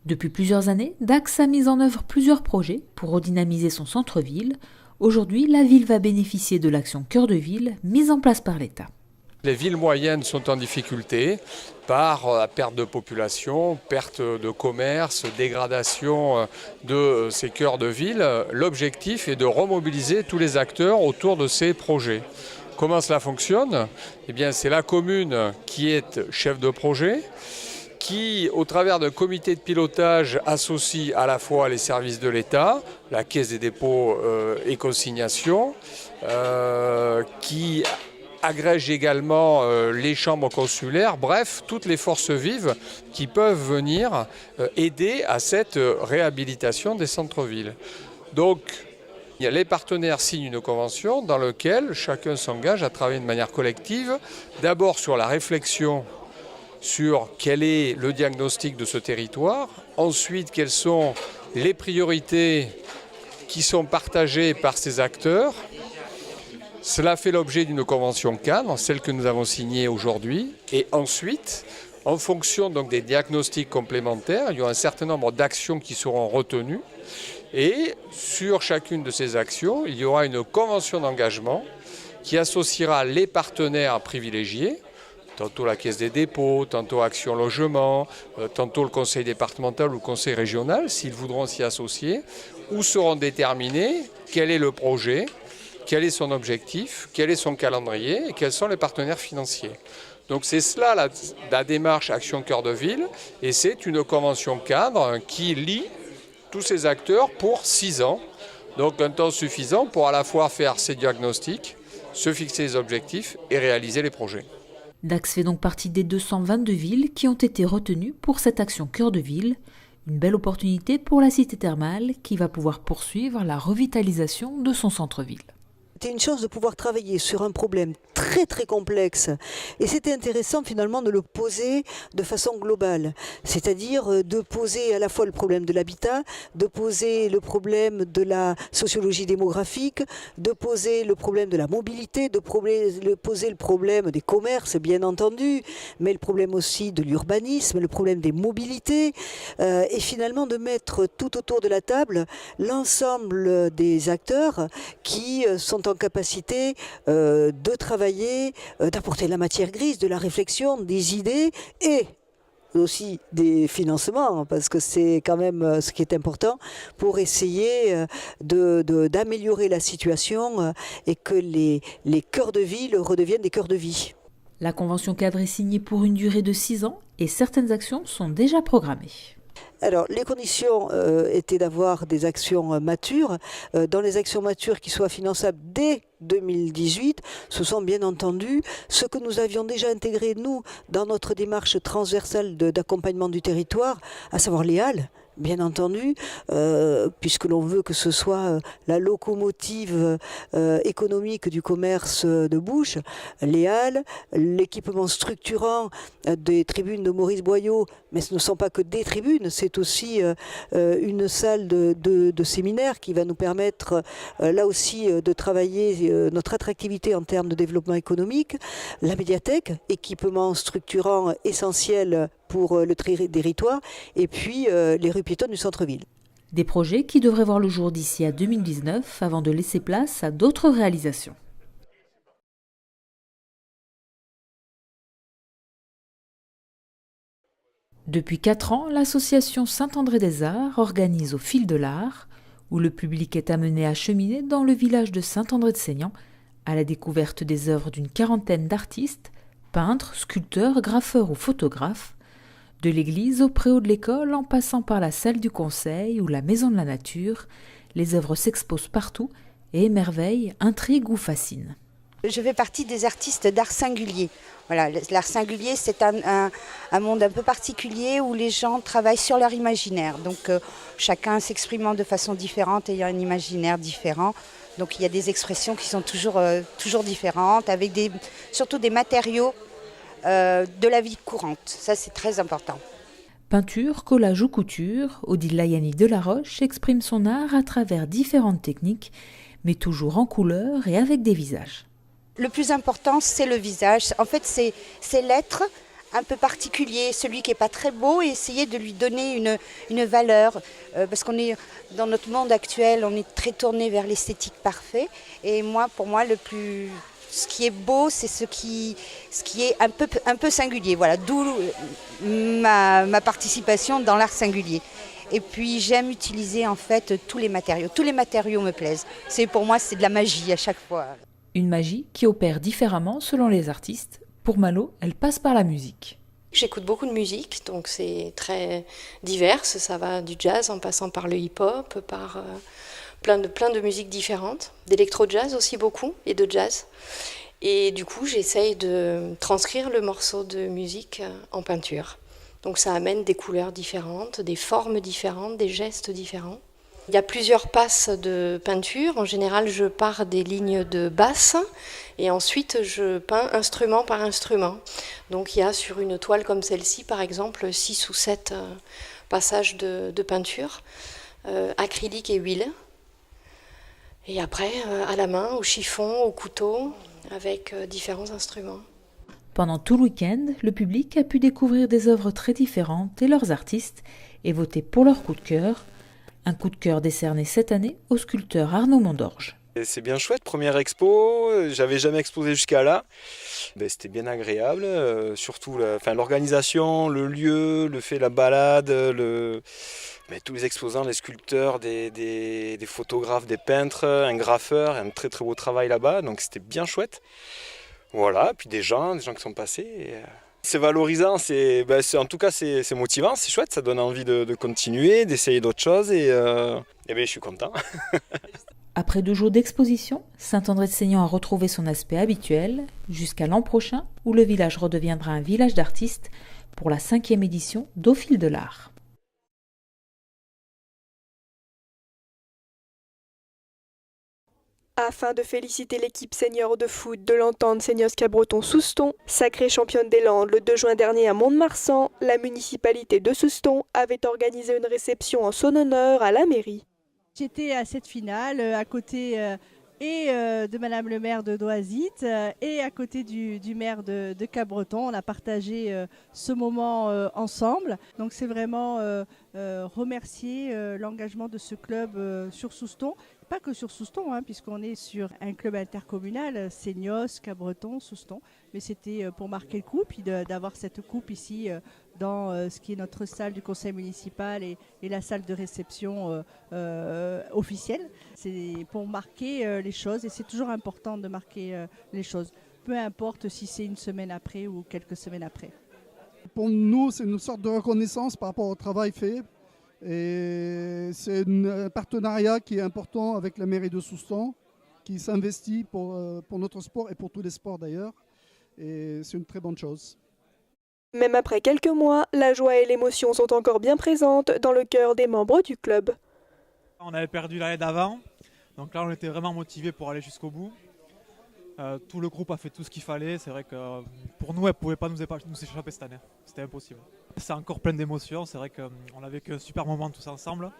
Depuis plusieurs années, Dax a mis en œuvre plusieurs projets pour redynamiser son centre-ville. Aujourd'hui, la ville va bénéficier de l'action Cœur de Ville mise en place par l'État. Les villes moyennes sont en difficulté par la perte de population, perte de commerce, dégradation de ces cœurs de ville. L'objectif est de remobiliser tous les acteurs autour de ces projets. Comment cela fonctionne ? Eh bien, c'est la commune qui est chef de projet, qui, au travers d'un comité de pilotage, associe à la fois les services de l'État, la Caisse des dépôts et consignations, qui agrège également les chambres consulaires, bref, toutes les forces vives qui peuvent venir aider à cette réhabilitation des centres-villes. Donc, les partenaires signent une convention dans laquelle chacun s'engage à travailler de manière collective, d'abord sur la réflexion sur quel est le diagnostic de ce territoire, ensuite quelles sont les priorités qui sont partagées par ces acteurs. Cela fait l'objet d'une convention cadre, celle que nous avons signée aujourd'hui, et ensuite, en fonction donc des diagnostics complémentaires, il y aura un certain nombre d'actions qui seront retenues, et sur chacune de ces actions, il y aura une convention d'engagement qui associera les partenaires privilégiés, tantôt la Caisse des dépôts, tantôt Action Logement, tantôt le conseil départemental ou le conseil régional, s'ils voudront s'y associer, où seront déterminés quel est le projet, quel est son objectif, quel est son calendrier et quels sont les partenaires financiers. Donc c'est cela la démarche Action Cœur de Ville, et c'est une convention cadre qui lie tous ces acteurs pour 6 ans, donc un temps suffisant pour à la fois faire ces diagnostics, se fixer les objectifs et réaliser les projets. Dax fait donc partie des 222 villes qui ont été retenues pour cette action Cœur de Ville. Une belle opportunité pour la cité thermale qui va pouvoir poursuivre la revitalisation de son centre-ville. C'était une chance de pouvoir travailler sur un problème très complexe, et c'était intéressant finalement de le poser de façon globale, c'est-à-dire de poser à la fois le problème de l'habitat, de poser le problème de la sociologie démographique, de poser le problème de la mobilité, de poser le problème des commerces bien entendu, mais le problème aussi de l'urbanisme, le problème des mobilités, et finalement de mettre tout autour de la table l'ensemble des acteurs qui sont en capacité de travailler, d'apporter de la matière grise, de la réflexion, des idées et aussi des financements, parce que c'est quand même ce qui est important pour essayer d'améliorer la situation et que les cœurs de ville redeviennent des cœurs de vie. La convention cadre est signée pour une durée de 6 ans et certaines actions sont déjà programmées. Alors, les conditions étaient d'avoir des actions matures. Dans les actions matures qui soient finançables dès 2018, ce sont bien entendu ce que nous avions déjà intégré, nous, dans notre démarche transversale d'accompagnement du territoire, à savoir les halles. Bien entendu, puisque l'on veut que ce soit la locomotive économique du commerce de bouche, les halles, l'équipement structurant des tribunes de Maurice Boyau, mais ce ne sont pas que des tribunes, c'est aussi une salle de séminaire qui va nous permettre là aussi de travailler notre attractivité en termes de développement économique, la médiathèque, équipement structurant essentiel pour le territoire, et puis les rues piétonnes du centre-ville. Des projets qui devraient voir le jour d'ici à 2019 avant de laisser place à d'autres réalisations. Depuis 4 ans, l'association Saint-André-des-Arts organise au fil de l'art, où le public est amené à cheminer dans le village de Saint-André-de-Seignan, à la découverte des œuvres d'une quarantaine d'artistes, peintres, sculpteurs, graffeurs ou photographes, de l'église au préau de l'école en passant par la salle du conseil ou la maison de la nature, les œuvres s'exposent partout et émerveillent, intriguent ou fascinent. Je fais partie des artistes d'art singulier. Voilà, l'art singulier, c'est un monde un peu particulier où les gens travaillent sur leur imaginaire. Donc chacun s'exprimant de façon différente, ayant un imaginaire différent. Donc il y a des expressions qui sont toujours différentes, avec surtout des matériaux de la vie courante. Ça, c'est très important. Peinture, collage ou couture, Odile Layani de la Roche exprime son art à travers différentes techniques, mais toujours en couleur et avec des visages. Le plus important, c'est le visage. En fait, c'est l'être un peu particulier, celui qui n'est pas très beau, et essayer de lui donner une valeur. Parce qu'on est dans notre monde actuel, on est très tourné vers l'esthétique parfait. Et pour moi, ce qui est beau, c'est ce qui est un peu singulier. Voilà, d'où ma participation dans l'art singulier. Et puis j'aime utiliser en fait tous les matériaux. Tous les matériaux me plaisent. Pour moi, c'est de la magie à chaque fois. Une magie qui opère différemment selon les artistes. Pour Malo, elle passe par la musique. J'écoute beaucoup de musique, donc c'est très divers. Ça va du jazz en passant par le hip-hop, par plein de musiques différentes. D'électro-jazz aussi beaucoup, et de jazz. Et du coup, j'essaye de transcrire le morceau de musique en peinture. Donc ça amène des couleurs différentes, des formes différentes, des gestes différents. Il y a plusieurs passes de peinture. En général, je pars des lignes de basse et ensuite je peins instrument par instrument. Donc il y a sur une toile comme celle-ci, par exemple, 6 ou 7 passages de peinture, acrylique et huile. Et après, à la main, au chiffon, au couteau, avec différents instruments. Pendant tout le week-end, le public a pu découvrir des œuvres très différentes et leurs artistes et voter pour leur coup de cœur. Un coup de cœur décerné cette année au sculpteur Arnaud Mondorge. C'est bien chouette, première expo, j'avais jamais exposé jusqu'à là. C'était bien agréable, surtout l'organisation, le lieu, la balade, tous les exposants, les sculpteurs, des photographes, des peintres, un graffeur, un très très beau travail là-bas, donc c'était bien chouette. Voilà, puis des gens qui sont passés. C'est valorisant, en tout cas c'est motivant, c'est chouette, ça donne envie de continuer, d'essayer d'autres choses et je suis content. Après 2 jours d'exposition, Saint-André-de-Seignan a retrouvé son aspect habituel jusqu'à l'an prochain où le village redeviendra un village d'artistes pour la 5e édition d'Au fil de l'art. Afin de féliciter l'équipe senior de foot de l'entente Seignos-Cabreton-Souston, sacrée championne des Landes le 2 juin dernier à Mont-de-Marsan, la municipalité de Souston avait organisé une réception en son honneur à la mairie. J'étais à cette finale à côté de Madame le maire de Doisite et à côté du maire de Cabreton. On a partagé ce moment ensemble. Donc c'est vraiment remercier l'engagement de ce club sur Souston. Pas que sur Souston, puisqu'on est sur un club intercommunal, Seignos, Cabreton, Souston. Mais c'était pour marquer le coup, puis d'avoir cette coupe ici dans ce qui est notre salle du conseil municipal et la salle de réception officielle. C'est pour marquer les choses et c'est toujours important de marquer les choses, peu importe si c'est une semaine après ou quelques semaines après. Pour nous, c'est une sorte de reconnaissance par rapport au travail fait. Et c'est un partenariat qui est important avec la mairie de Souston, qui s'investit pour notre sport et pour tous les sports d'ailleurs. Et c'est une très bonne chose. Même après quelques mois, la joie et l'émotion sont encore bien présentes dans le cœur des membres du club. On avait perdu l'année d'avant, donc là on était vraiment motivés pour aller jusqu'au bout. Tout le groupe a fait tout ce qu'il fallait, c'est vrai que pour nous elle ne pouvait pas nous échapper cette année, c'était impossible. C'est encore plein d'émotions, c'est vrai qu'on a vécu un super moment tous ensemble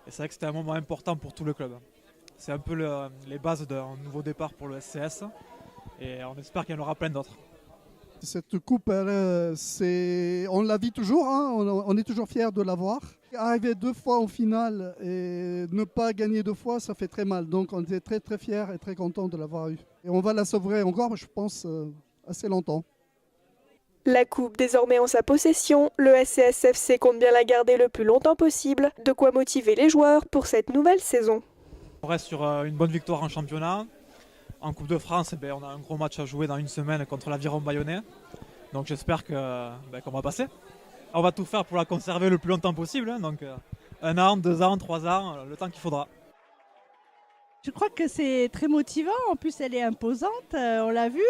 et c'est vrai que c'était un moment important pour tout le club. C'est un peu les bases d'un nouveau départ pour le SCS et on espère qu'il y en aura plein d'autres. Cette coupe, on la vit toujours, on est toujours fiers de l'avoir. Arriver 2 fois en finale et ne pas gagner 2 fois, ça fait très mal. Donc on était très très fiers et très contents de l'avoir eu. Et on va la sauver encore, je pense, assez longtemps. La coupe désormais en sa possession, le SCSFC compte bien la garder le plus longtemps possible, de quoi motiver les joueurs pour cette nouvelle saison. On reste sur une bonne victoire en championnat. En Coupe de France, on a un gros match à jouer dans une semaine contre l'Aviron Bayonnais. Donc j'espère qu'on va passer. On va tout faire pour la conserver le plus longtemps possible. Donc 1 an, 2 ans, 3 ans, le temps qu'il faudra. Je crois que c'est très motivant. En plus, elle est imposante, on l'a vu.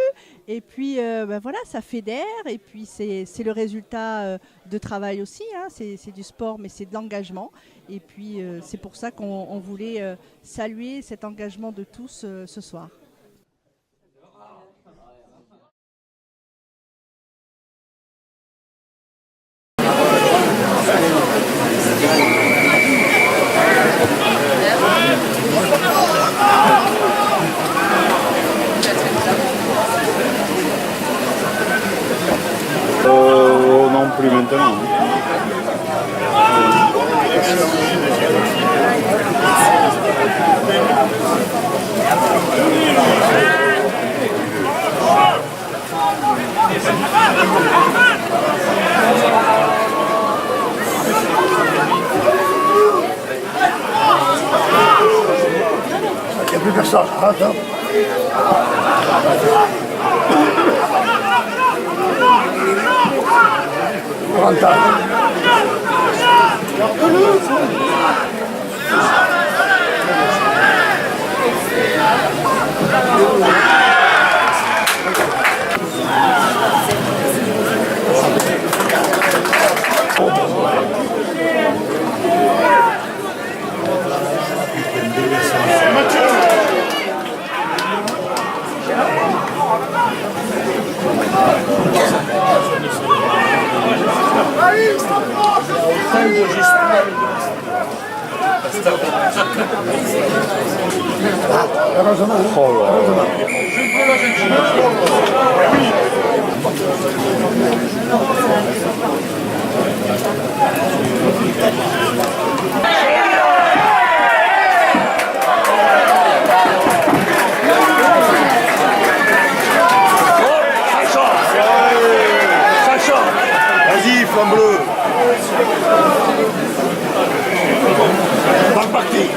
Et puis, voilà, ça fédère. Et puis, c'est le résultat de travail aussi. C'est du sport, mais c'est de l'engagement. Et puis, c'est pour ça qu'on voulait saluer cet engagement de tous ce soir. plus maintenant. Il n'y a plus personne. Attends. Vas-y, flamme bleue. Bonne partie.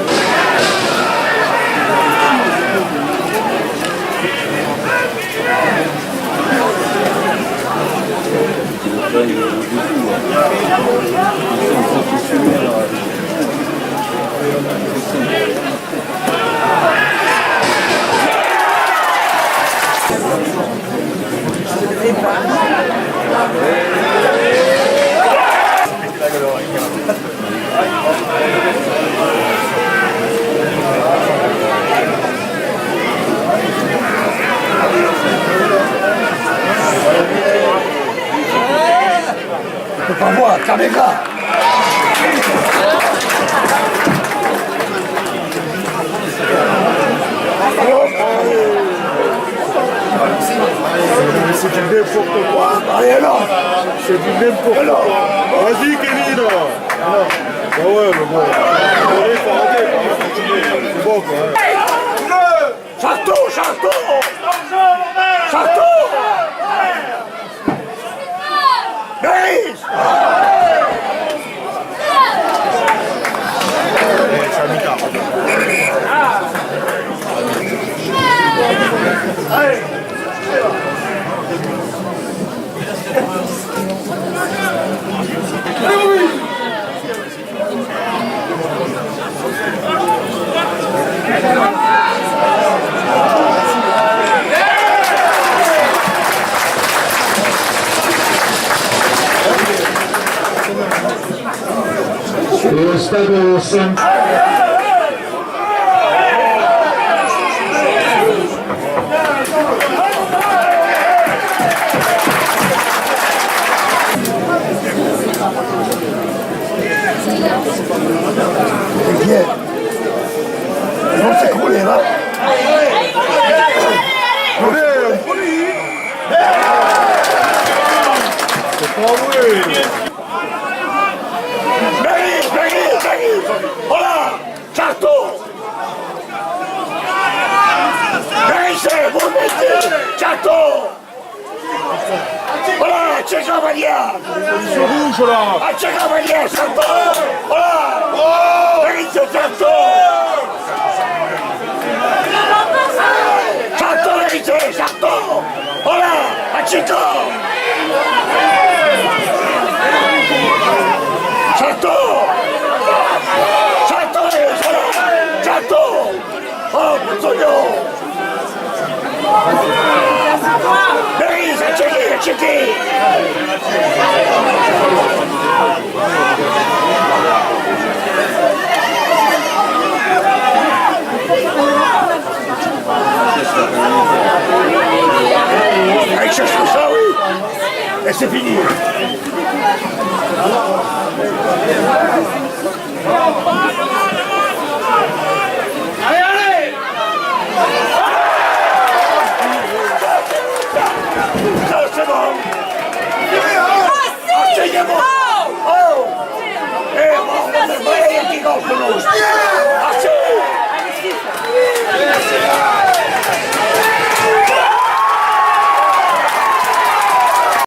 Tu peux pas voir, caméra. C'est du n'importe quoi. Allez alors. C'est du n'importe quoi. Vas-y Kevin. Alors. Ah ouais, mais bon. Allez, faut arrêter. C'est bon quoi. Château. Nice. Au stade 5. Bien. Ils vont s'écrouler là. C'est pas vrai. Voilà, Château. Vérissez, vous mettez Château. Voilà, Tchéchamania. C'est rouge là. Tchéchamania, Château. Voilà. Vérissez, Château. Château, vérissez, Château. Voilà, Chico. Château. Oh, Pozzolio! Beris, accetti! Allez, cherche ça, oui! Et c'est fini!